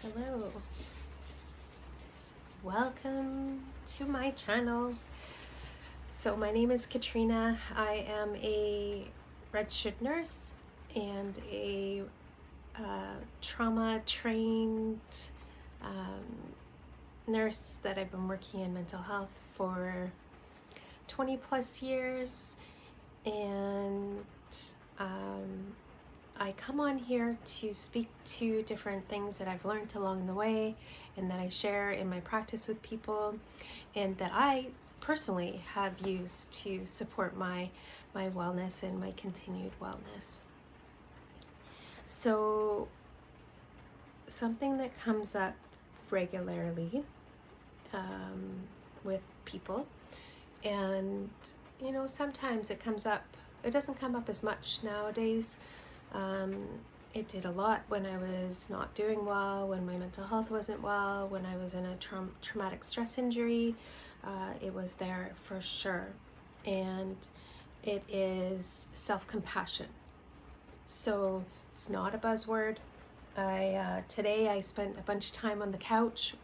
Hello, welcome to my channel. So my name is Katrina. I am a registered nurse and a trauma trained nurse that I've been working in mental health for 20 plus years, and I come on here to speak to different things that I've learned along the way and that I share in my practice with people and that I personally have used to support my wellness and my continued wellness. So something that comes up regularly with people, and sometimes it doesn't come up as much nowadays. It did a lot when I was not doing well, when my mental health wasn't well, when I was in a traumatic stress injury. It was there for sure. And it is self-compassion. So it's not a buzzword. Today I spent a bunch of time on the couch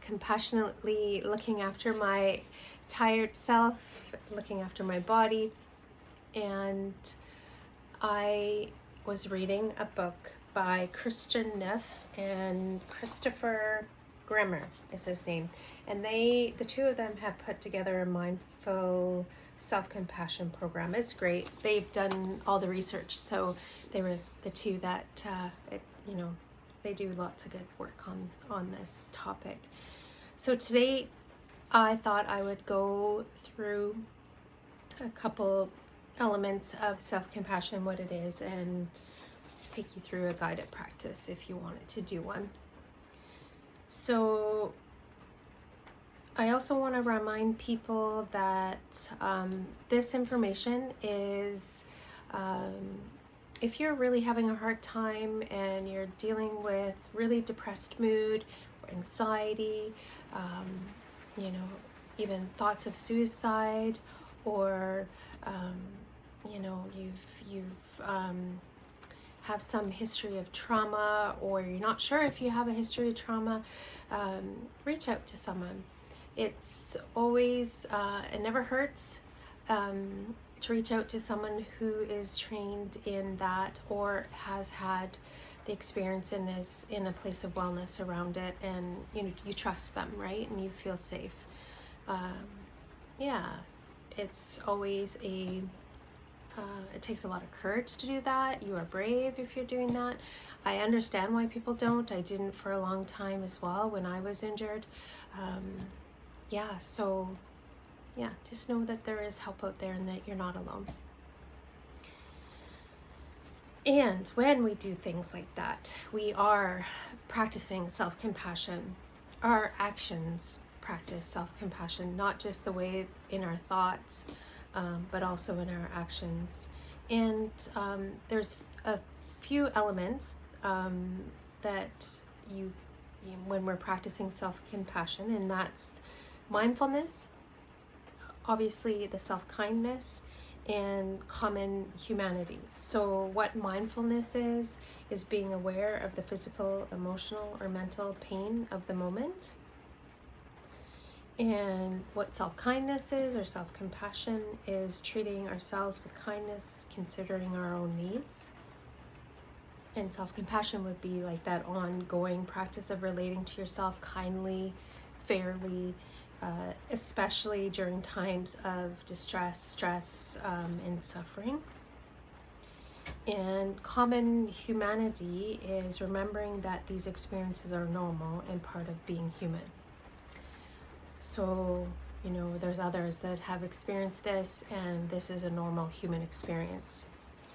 compassionately looking after my tired self, looking after my body, and I was reading a book by Christian Neff and Christopher Grimmer is his name, and the two of them have put together a mindful self-compassion program. It's great. They've done all the research, so they were the two that they do lots of good work on this topic. So today I thought I would go through a couple elements of self-compassion, what it is, and take you through a guided practice if you wanted to do one. So I also want to remind people that this information is, if you're really having a hard time and you're dealing with really depressed mood or anxiety, even thoughts of suicide, or you've have some history of trauma, or you're not sure if you have a history of trauma, reach out to someone. It's always, it never hurts to reach out to someone who is trained in that or has had the experience and is in a place of wellness around it, and you trust them, right? And you feel safe. It's always it takes a lot of courage to do that. You are brave if you're doing that. I understand why people don't. I didn't for a long time as well when I was injured. Just know that there is help out there and that you're not alone. And when we do things like that, we are practicing self-compassion. Our actions practice self-compassion, not just the way in our thoughts, but also in our actions. And there's a few elements that when we're practicing self-compassion, and that's mindfulness, obviously the self-kindness, and common humanity. So what mindfulness is being aware of the physical, emotional, or mental pain of the moment. And what self-kindness is, or self-compassion, is treating ourselves with kindness, considering our own needs. And self-compassion would be like that ongoing practice of relating to yourself kindly, fairly, especially during times of distress, stress, and suffering. And common humanity is remembering that these experiences are normal and part of being human. So, there's others that have experienced this, and this is a normal human experience,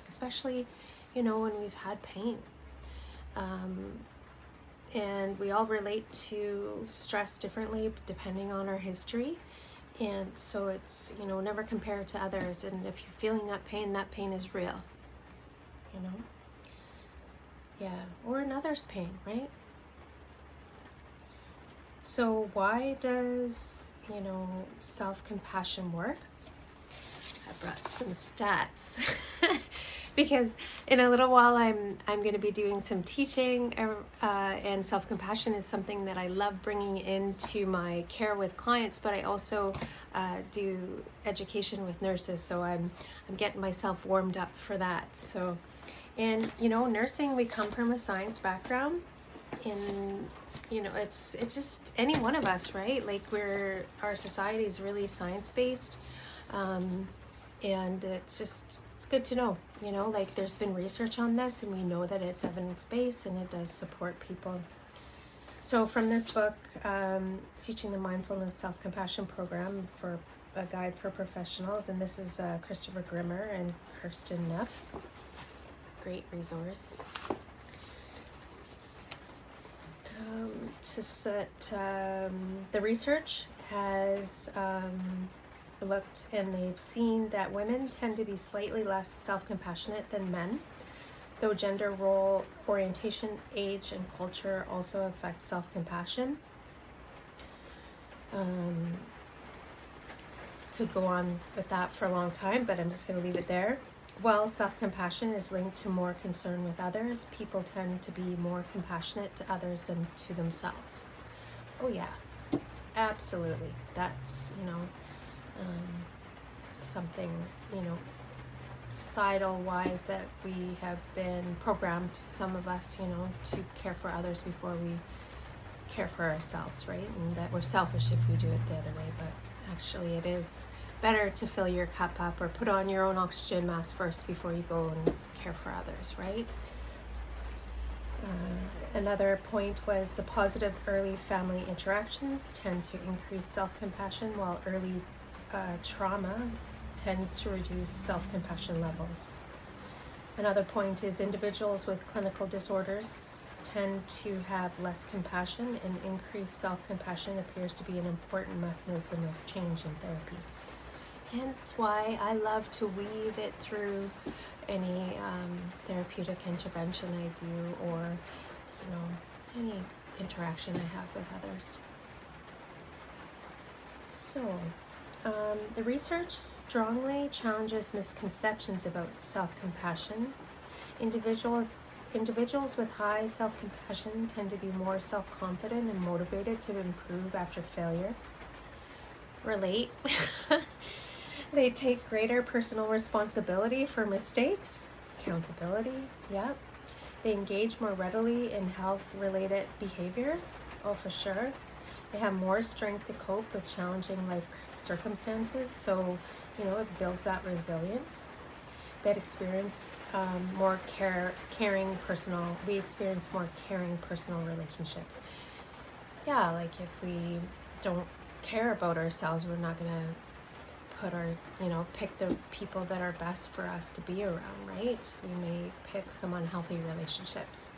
especially, when we've had pain. And we all relate to stress differently depending on our history. And so it's, never compare to others. And if you're feeling that pain is real, or another's pain, right? So why does, self-compassion work? I brought some stats. because in a little while I'm going to be doing some teaching, and self-compassion is something that I love bringing into my care with clients, but I also do education with nurses, so I'm getting myself warmed up for that. So, and nursing, we come from a science background, and it's just any one of us, right? Like our society is really science-based, and it's good to know, like there's been research on this, and we know that it's evidence-based and it does support people. So from this book, Teaching the Mindfulness Self-Compassion Program, for a guide for professionals, and this is Christopher Grimmer and Kirsten Neff. Great resource. Just that the research has looked, and they've seen that women tend to be slightly less self-compassionate than men, though gender, role, orientation, age, and culture also affect self-compassion. Could go on with that for a long time, but I'm just going to leave it there. While self-compassion is linked to more concern with others, people tend to be more compassionate to others than to themselves. Oh yeah, absolutely. That's, something, societal wise, that we have been programmed, some of us, to care for others before we care for ourselves, right? And that we're selfish if we do it the other way, but actually it is better to fill your cup up or put on your own oxygen mask first before you go and care for others, right? Another point was the positive early family interactions tend to increase self-compassion, while early trauma tends to reduce self-compassion levels. Another point is individuals with clinical disorders tend to have less compassion, and increased self-compassion appears to be an important mechanism of change in therapy. Hence why I love to weave it through any therapeutic intervention I do, or any interaction I have with others. So the research strongly challenges misconceptions about self-compassion. Individuals with high self-compassion tend to be more self-confident and motivated to improve after failure. Relate. They take greater personal responsibility for mistakes. Accountability, yep. They engage more readily in health-related behaviors. Oh, for sure. They have more strength to cope with challenging life circumstances, so it builds that resilience. That experience more caring personal. We experience more caring personal relationships. Yeah, like if we don't care about ourselves, we're not gonna put our pick the people that are best for us to be around, right? We may pick some unhealthy relationships.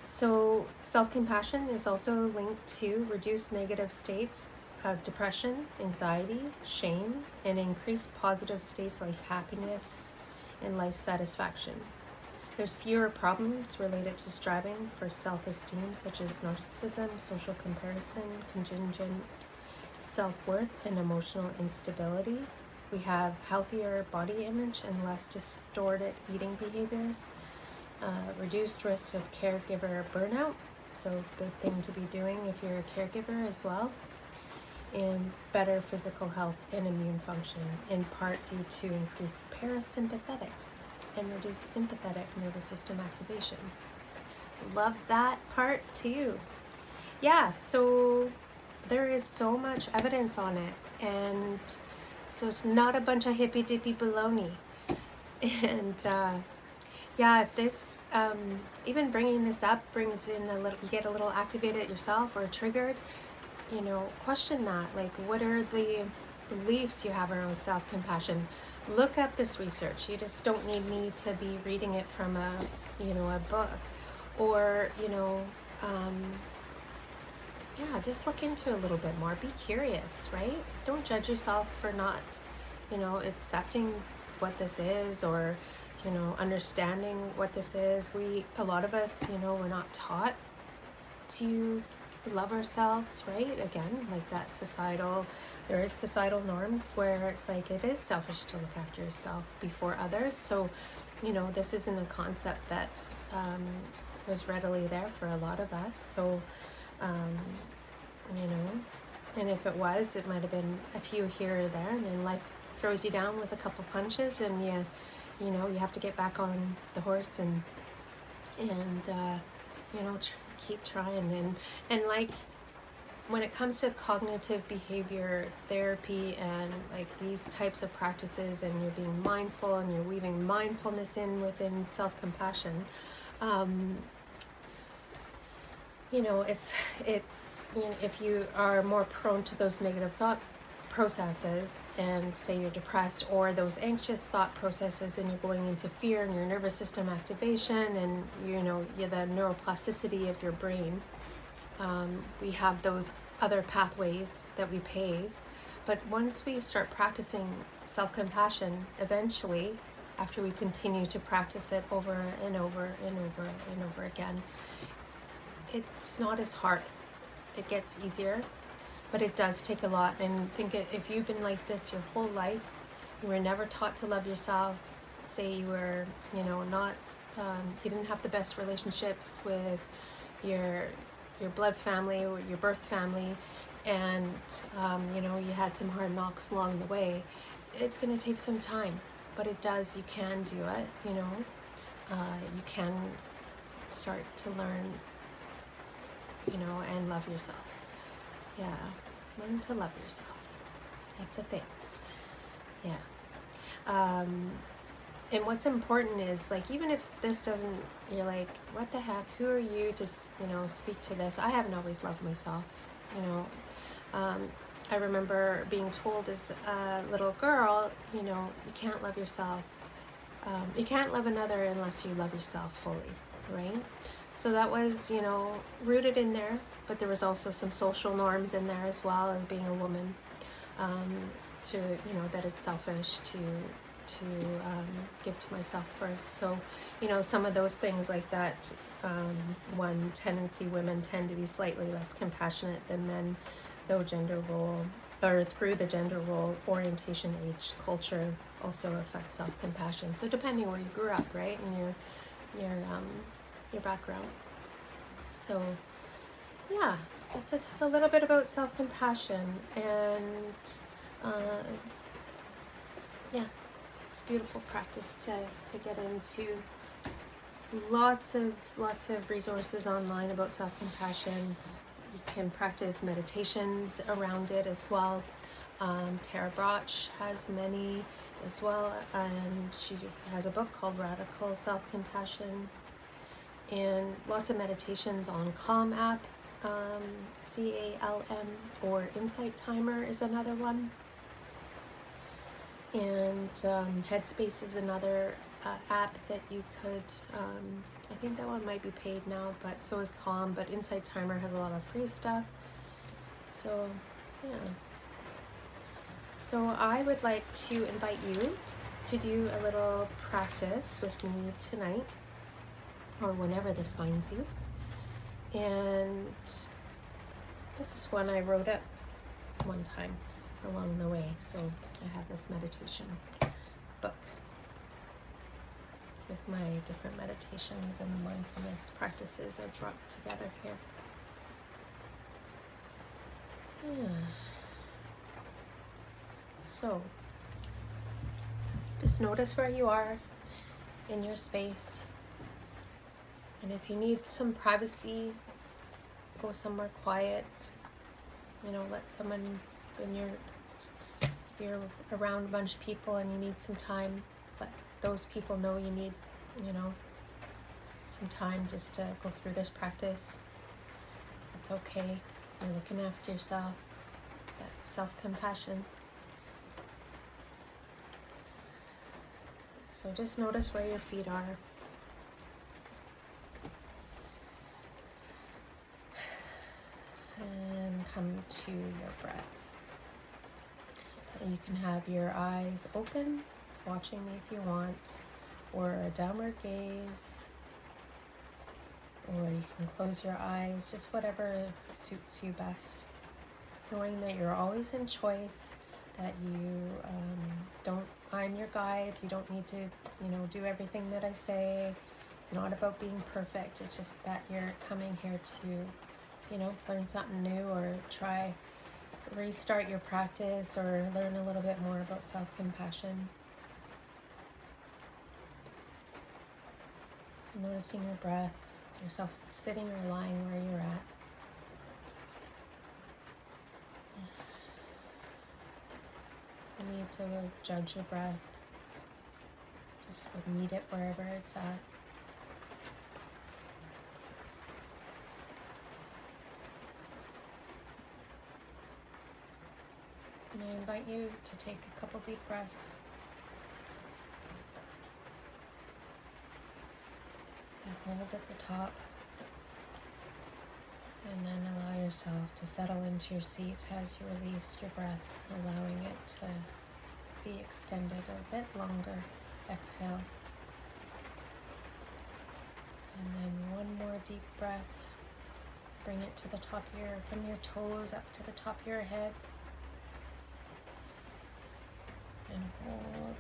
So self-compassion is also linked to reduced negative states of depression, anxiety, shame, and increased positive states like happiness and life satisfaction. There's fewer problems related to striving for self-esteem, such as narcissism, social comparison, contingent self-worth, and emotional instability. We have healthier body image and less distorted eating behaviors. Reduced risk of caregiver burnout, so good thing to be doing if you're a caregiver as well. And better physical health and immune function, in part due to increased parasympathetic and reduced sympathetic nervous system activation. Love that part too. Yeah, so there is so much evidence on it, and so it's not a bunch of hippy-dippy baloney. And yeah, if this, even bringing this up brings in a little, you get a little activated yourself or triggered, question that. Like, what are the beliefs you have around self-compassion? Look up this research. You just don't need me to be reading it from a book, or, yeah, just look into it a little bit more. Be curious, right? Don't judge yourself for not, accepting what this is, or understanding what this is. A lot of us, we're not taught to love ourselves, right? Again, like that there is societal norms where it's like it is selfish to look after yourself before others. So, this isn't a concept that um, was readily there for a lot of us. So, um, you know, and if it was, it might have been a few here or there, and then life throws you down with a couple punches, and you have to get back on the horse and keep trying. And like, when it comes to cognitive behavior therapy and like these types of practices, and you're being mindful and you're weaving mindfulness in within self-compassion, it's if you are more prone to those negative thought processes, and say you're depressed, or those anxious thought processes, and you're going into fear and your nervous system activation, and you're the neuroplasticity of your brain, we have those other pathways that we pave. But once we start practicing self-compassion, eventually, after we continue to practice it over and over and over and over again, it's not as hard. It gets easier, but it does take a lot. And think, if you've been like this your whole life, you were never taught to love yourself, say you were, not, you didn't have the best relationships with your blood family or your birth family, and you had some hard knocks along the way, it's going to take some time, but you can do it. You can start to learn, and love yourself. Yeah, learn to love yourself. That's a thing. Yeah. And what's important is, like, even if this doesn't, you're like, what the heck, who are you to, speak to this? I haven't always loved myself, I remember being told as a little girl, you can't love yourself. You can't love another unless you love yourself fully, right? So that was, rooted in there, but there was also some social norms in there as well, as being a woman, that is selfish to give to myself first. So, some of those things like that, one tendency, women tend to be slightly less compassionate than men, though through the gender role, orientation, age, culture also affects self-compassion. So depending where you grew up, right, and your background. So yeah, that's just a little bit about self-compassion, and yeah, it's a beautiful practice to get into. Lots of resources online about self-compassion. You can practice meditations around it as well. Tara Brach has many as well, and she has a book called Radical Self-Compassion, and lots of meditations on Calm app, CALM, or Insight Timer is another one, and Headspace is another app that you could, I think that one might be paid now, but so is Calm, but Insight Timer has a lot of free stuff. So yeah, so I would like to invite you to do a little practice with me tonight, or whenever this finds you. And this is one I wrote up one time along the way, so I have this meditation book with my different meditations and mindfulness practices I've brought together here. Yeah. So just notice where you are in your space, and if you need some privacy, go somewhere quiet. Let someone, when you're around a bunch of people and you need some time, let those people know you need, some time just to go through this practice. It's okay. You're looking after yourself. That's self-compassion. So just notice where your feet are. And come to your breath. You can have your eyes open, watching me if you want, or a downward gaze, or you can close your eyes, just whatever suits you best. Knowing that you're always in choice, that I'm your guide. You don't need to, do everything that I say. It's not about being perfect. It's just that you're coming here to, learn something new or restart your practice or learn a little bit more about self-compassion. So noticing your breath, yourself sitting or lying where you're at. You need to judge your breath. Just meet it wherever it's at. And I invite you to take a couple deep breaths. And hold at the top. And then allow yourself to settle into your seat as you release your breath, allowing it to be extended a bit longer. Exhale. And then one more deep breath. Bring it to the top from your toes up to the top of your head. And hold.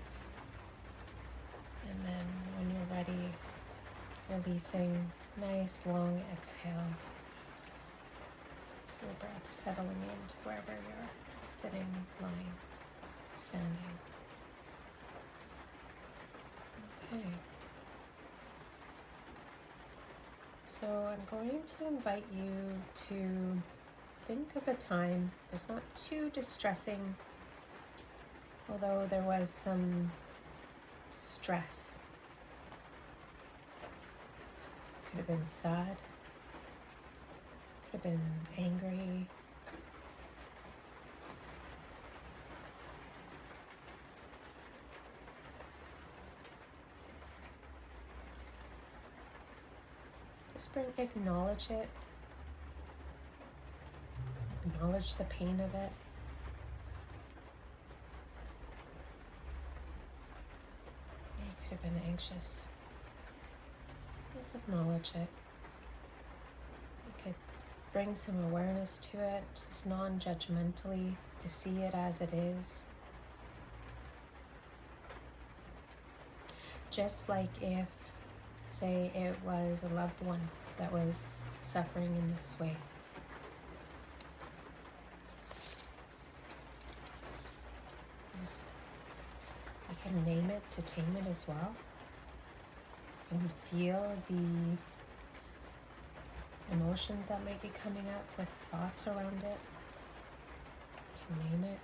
And then when you're ready, releasing, nice long exhale. Your breath settling into wherever you're sitting, lying, standing. Okay. So I'm going to invite you to think of a time that's not too distressing, although there was some distress. Could have been sad. Could have been angry. Just acknowledge it. Acknowledge the pain of it. You could have been anxious. Just acknowledge it. You could bring some awareness to it, just non-judgmentally, to see it as it is. Just like if, say, it was a loved one that was suffering in this way. You can name it to tame it as well. And feel the emotions that may be coming up with thoughts around it. You can name it.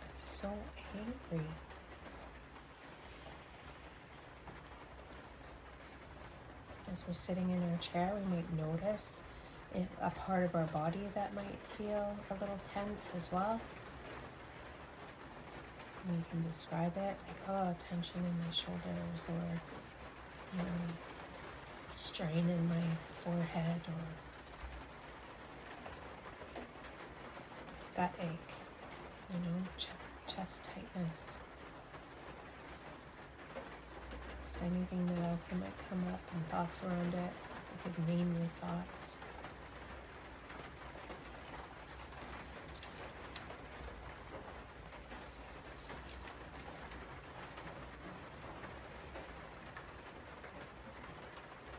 I'm so angry. As we're sitting in our chair, we might notice a part of our body that might feel a little tense as well. And you can describe it like, oh, tension in my shoulders, or strain in my forehead, or gut ache, chest tightness. If there's anything else that might come up and thoughts around it, you could name your thoughts.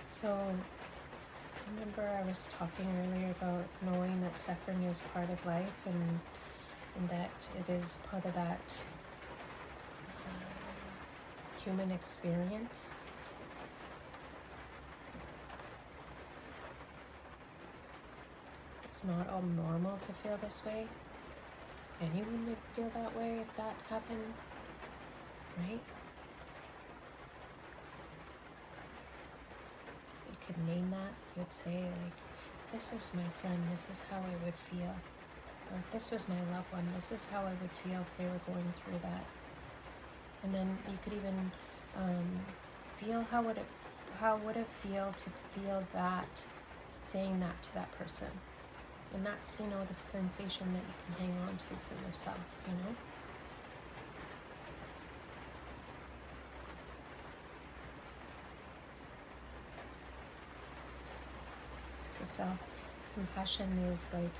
So, remember I was talking earlier about knowing that suffering is part of life, and that it is part of that human experience. It's not all normal to feel this way. Anyone would feel that way if that happened, right? You could name that. You'd say, like, if this was my friend, this is how I would feel. Or if this was my loved one, this is how I would feel if they were going through that. And then you could even feel how would it feel to feel that, saying that to that person. And that's, the sensation that you can hang on to for yourself, So self-compassion is like,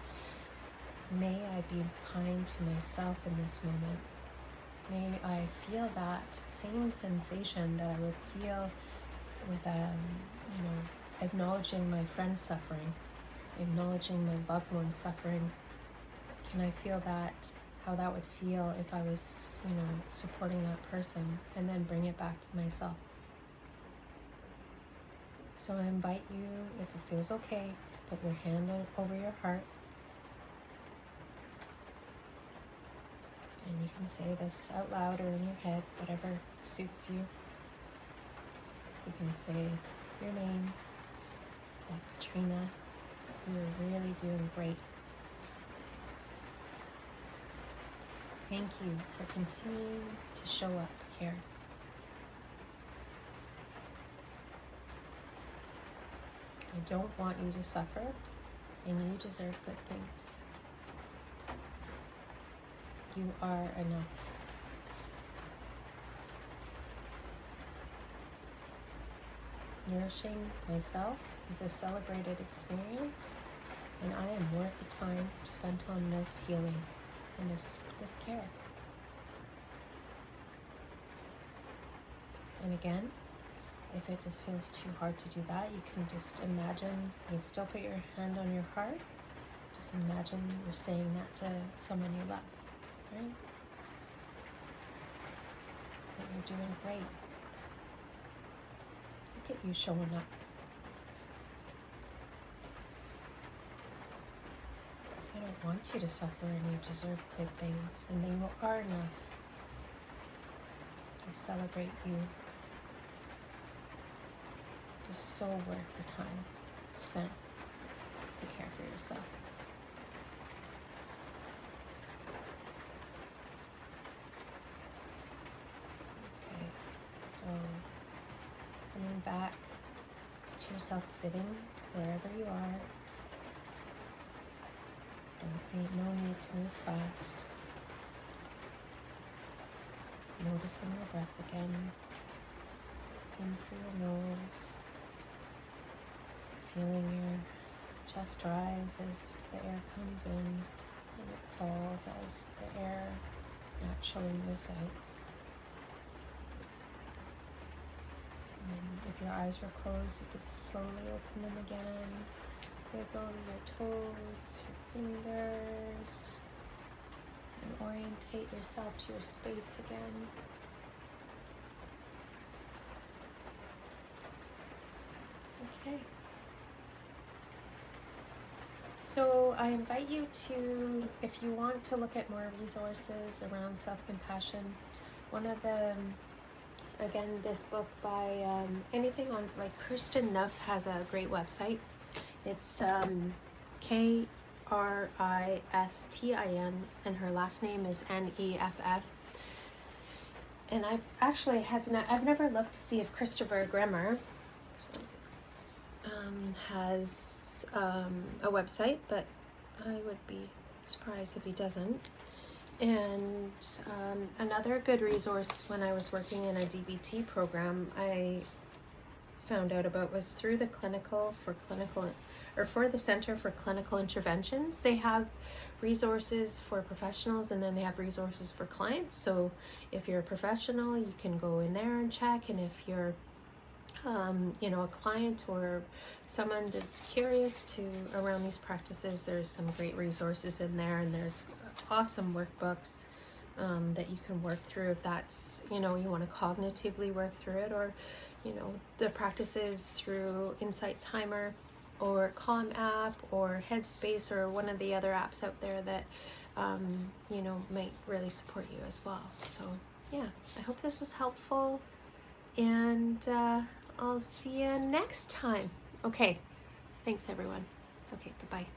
may I be kind to myself in this moment. May I feel that same sensation that I would feel with, acknowledging my friend's suffering, acknowledging my loved one's suffering. Can I feel that, how that would feel if I was, supporting that person, and then bring it back to myself. So I invite you, if it feels okay, to put your hand over your heart. And you can say this out loud or in your head, whatever suits you. You can say your name, like Katrina, you're really doing great. Thank you for continuing to show up here. I don't want you to suffer, and you deserve good things. You are enough. Nourishing myself is a celebrated experience, and I am worth the time spent on this healing and this care. And again, if it just feels too hard to do that, you can just imagine, you still put your hand on your heart, just imagine you're saying that to someone you love, right? That you're doing great. Look at you showing up. I don't want you to suffer, and you deserve good things, and you are enough. I celebrate you. It's so worth the time spent to care for yourself. Okay, so coming back to yourself, sitting wherever you are. No need to move fast. Noticing your breath again. In through your nose. Feeling your chest rise as the air comes in, and it falls as the air naturally moves out. And if your eyes were closed, you could slowly open them again. Wiggle your toes, your fingers, and orientate yourself to your space again. Okay. So I invite you to, if you want to look at more resources around self-compassion, one of the, again, this book by anything on, like Kristin Neff has a great website. It's Kristin, and her last name is Neff. And I've never looked to see if Christopher Grimmer has a website, but I would be surprised if he doesn't. And another good resource when I was working in a DBT program I found out about was through the for the Center for Clinical Interventions. They have resources for professionals, and then they have resources for clients. So if you're a professional, you can go in there and check, and if you're a client or someone that's curious around these practices, there's some great resources in there, and there's awesome workbooks that you can work through if that's, you want to cognitively work through it, or, the practices through Insight Timer or Calm app or Headspace or one of the other apps out there that, might really support you as well. So yeah, I hope this was helpful, and I'll see you next time. Okay, thanks everyone. Okay, bye-bye.